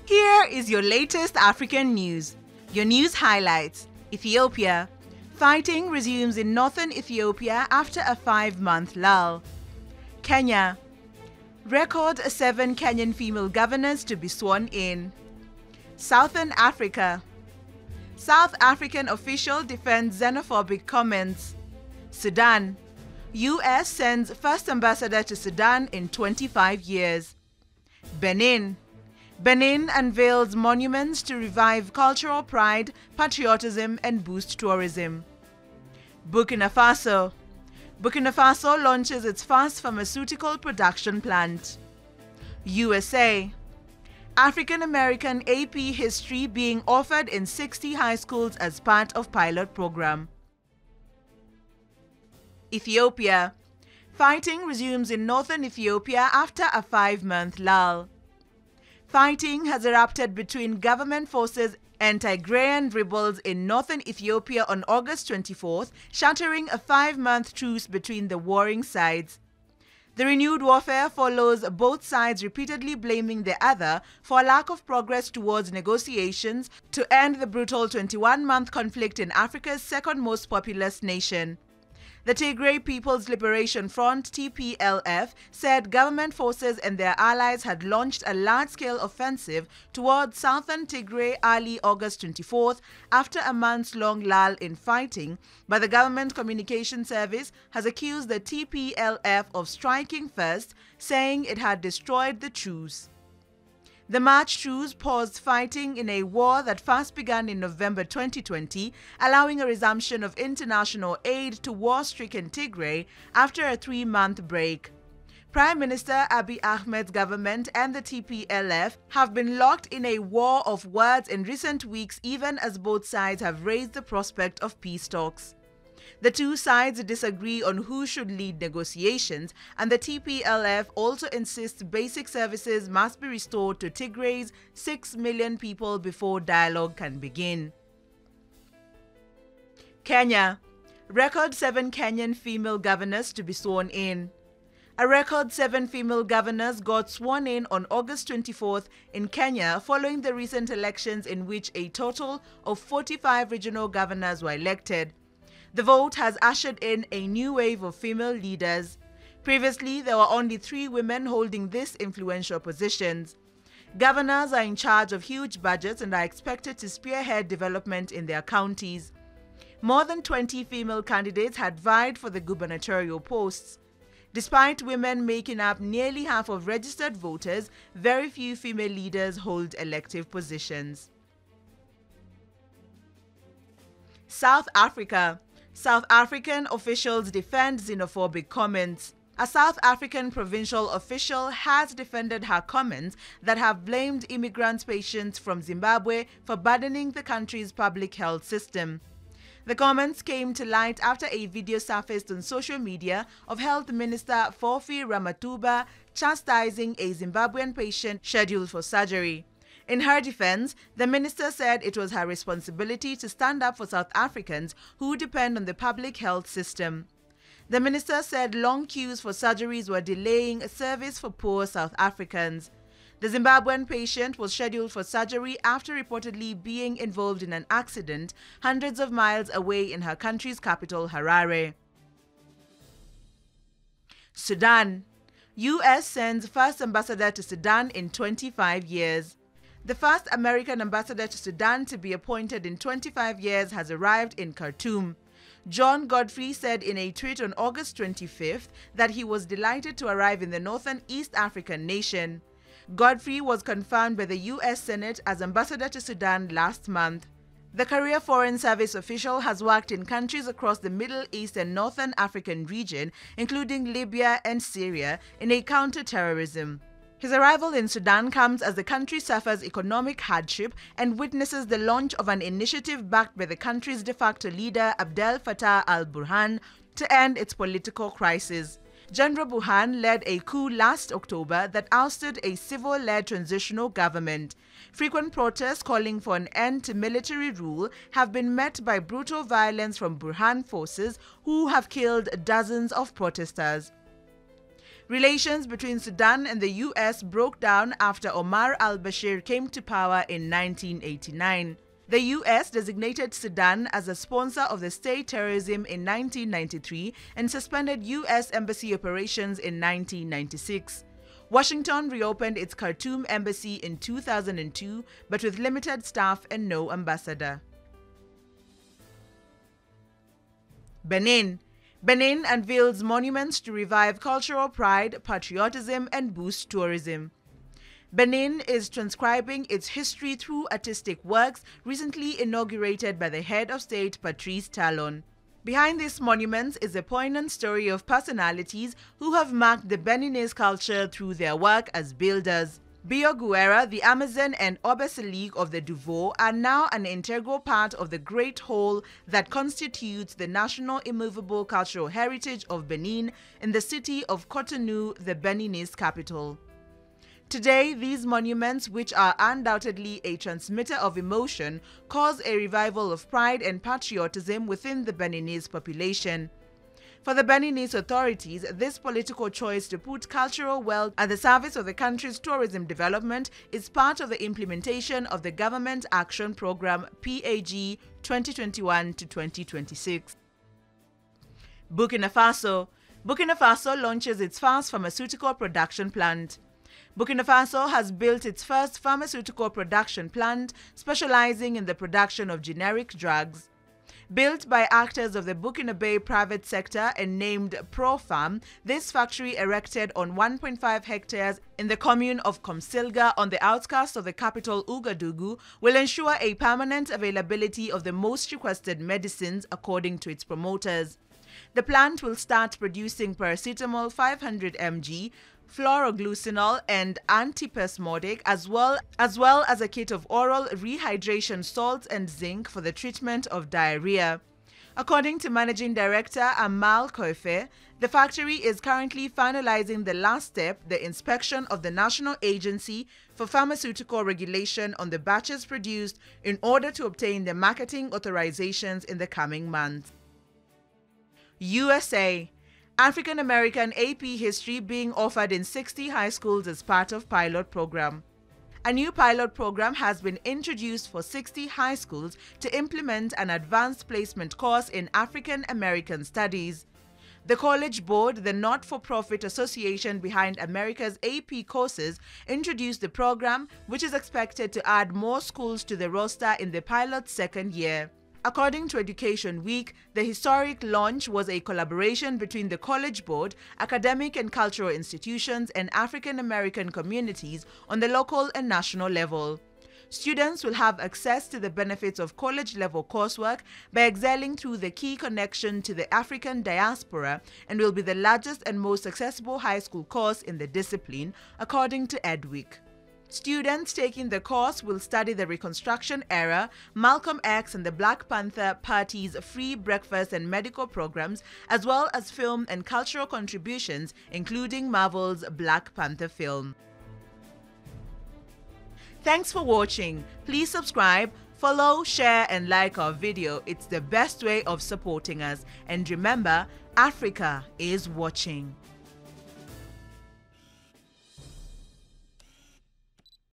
Here is your latest African news. Your news highlights: Ethiopia. Fighting resumes in northern Ethiopia after a 5-month lull. Kenya. Record 7 Kenyan female governors to be sworn in. Southern Africa. South African official defends xenophobic comments. Sudan. U.S. sends first ambassador to Sudan in 25 years. Benin. Benin unveils monuments to revive cultural pride, patriotism, and boost tourism. Burkina Faso. Burkina Faso launches its first pharmaceutical production plant. USA. African-American AP history being offered in 60 high schools as part of pilot program. Ethiopia. Fighting resumes in northern Ethiopia after a 5-month lull. Fighting has erupted between government forces and Tigrayan rebels in northern Ethiopia on August 24th, shattering a 5-month truce between the warring sides. The renewed warfare follows both sides repeatedly blaming the other for a lack of progress towards negotiations to end the brutal 21-month conflict in Africa's second most populous nation. The Tigray People's Liberation Front (TPLF) said government forces and their allies had launched a large-scale offensive towards southern Tigray early August 24th after a months-long lull in fighting, but the government communication service has accused the TPLF of striking first, saying it had destroyed the truce. The March truce paused fighting in a war that first began in November 2020, allowing a resumption of international aid to war-stricken Tigray after a 3-month break. Prime Minister Abiy Ahmed's government and the TPLF have been locked in a war of words in recent weeks, even as both sides have raised the prospect of peace talks. The two sides disagree on who should lead negotiations, and the TPLF also insists basic services must be restored to Tigray's 6 million people before dialogue can begin. Kenya. Record 7 Kenyan female governors to be sworn in. A record 7 female governors got sworn in on August 24th in Kenya following the recent elections in which a total of 45 regional governors were elected. The vote has ushered in a new wave of female leaders. Previously, there were only 3 women holding these influential positions. Governors are in charge of huge budgets and are expected to spearhead development in their counties. More than 20 female candidates had vied for the gubernatorial posts. Despite women making up nearly half of registered voters, very few female leaders hold elective positions. South Africa. South African officials defend xenophobic comments. A South African provincial official has defended her comments that have blamed immigrant patients from Zimbabwe for burdening the country's public health system. The comments came to light after a video surfaced on social media of Health Minister Fofi Ramatuba chastising a Zimbabwean patient scheduled for surgery. In her defense, the minister said it was her responsibility to stand up for South Africans who depend on the public health system. The minister said long queues for surgeries were delaying service for poor South Africans. The Zimbabwean patient was scheduled for surgery after reportedly being involved in an accident hundreds of miles away in her country's capital, Harare. Sudan. U.S. sends first ambassador to Sudan in 25 years. The first American ambassador to Sudan to be appointed in 25 years has arrived in Khartoum. John Godfrey said in a tweet on August 25th that he was delighted to arrive in the northern East African nation. Godfrey was confirmed by the U.S. Senate as ambassador to Sudan last month. The career Foreign Service official has worked in countries across the Middle East and Northern African region, including Libya and Syria, in a counter-terrorism. His arrival in Sudan comes as the country suffers economic hardship and witnesses the launch of an initiative backed by the country's de facto leader Abdel Fattah al-Burhan to end its political crisis. General Burhan led a coup last October that ousted a civil-led transitional government. Frequent protests calling for an end to military rule have been met by brutal violence from Burhan forces who have killed dozens of protesters. Relations between Sudan and the U.S. broke down after Omar al-Bashir came to power in 1989. The U.S. designated Sudan as a sponsor of the state terrorism in 1993 and suspended U.S. embassy operations in 1996. Washington reopened its Khartoum embassy in 2002, but with limited staff and no ambassador. Benin. Benin unveils monuments to revive cultural pride, patriotism, and boost tourism. Benin is transcribing its history through artistic works recently inaugurated by the head of state, Patrice Talon. Behind these monuments is a poignant story of personalities who have marked the Beninese culture through their work as builders. Bio Guerra, the Amazon, and Obeselique of the Duveau are now an integral part of the great whole that constitutes the national immovable cultural heritage of Benin in the city of Cotonou, the Beninese capital. Today, these monuments, which are undoubtedly a transmitter of emotion, cause a revival of pride and patriotism within the Beninese population. For the Beninese authorities, this political choice to put cultural wealth at the service of the country's tourism development is part of the implementation of the Government Action Program PAG 2021-2026. Burkina Faso. Burkina Faso launches its first pharmaceutical production plant. Burkina Faso has built its first pharmaceutical production plant specializing in the production of generic drugs. Built by actors of the Burkinabe private sector and named ProFarm, this factory, erected on 1.5 hectares in the commune of Komsilga on the outskirts of the capital Ouagadougou, will ensure a permanent availability of the most requested medicines, according to its promoters. The plant will start producing paracetamol 500 mg, fluoroglucinol and antispasmodic, as well as a kit of oral rehydration salts and zinc for the treatment of diarrhea. According to Managing Director Amal Koife, the factory is currently finalizing the last step, the inspection of the National Agency for Pharmaceutical Regulation on the batches produced in order to obtain the marketing authorizations in the coming months. USA. African American AP History being offered in 60 high schools as part of pilot program. A new pilot program has been introduced for 60 high schools to implement an advanced placement course in African American Studies. The College Board, the not-for-profit association behind America's AP courses, introduced the program, which is expected to add more schools to the roster in the pilot's second year. According to Education Week, the historic launch was a collaboration between the College Board, academic and cultural institutions, and African American communities on the local and national level. Students will have access to the benefits of college-level coursework by excelling through the key connection to the African diaspora, and will be the largest and most accessible high school course in the discipline, according to EdWeek. Students taking the course will study the Reconstruction era, Malcolm X and the Black Panther Party's free breakfast and medical programs, as well as film and cultural contributions, including Marvel's Black Panther film. Thanks for watching. Please subscribe, follow, share, and like our video. It's the best way of supporting us. And remember, Africa is watching.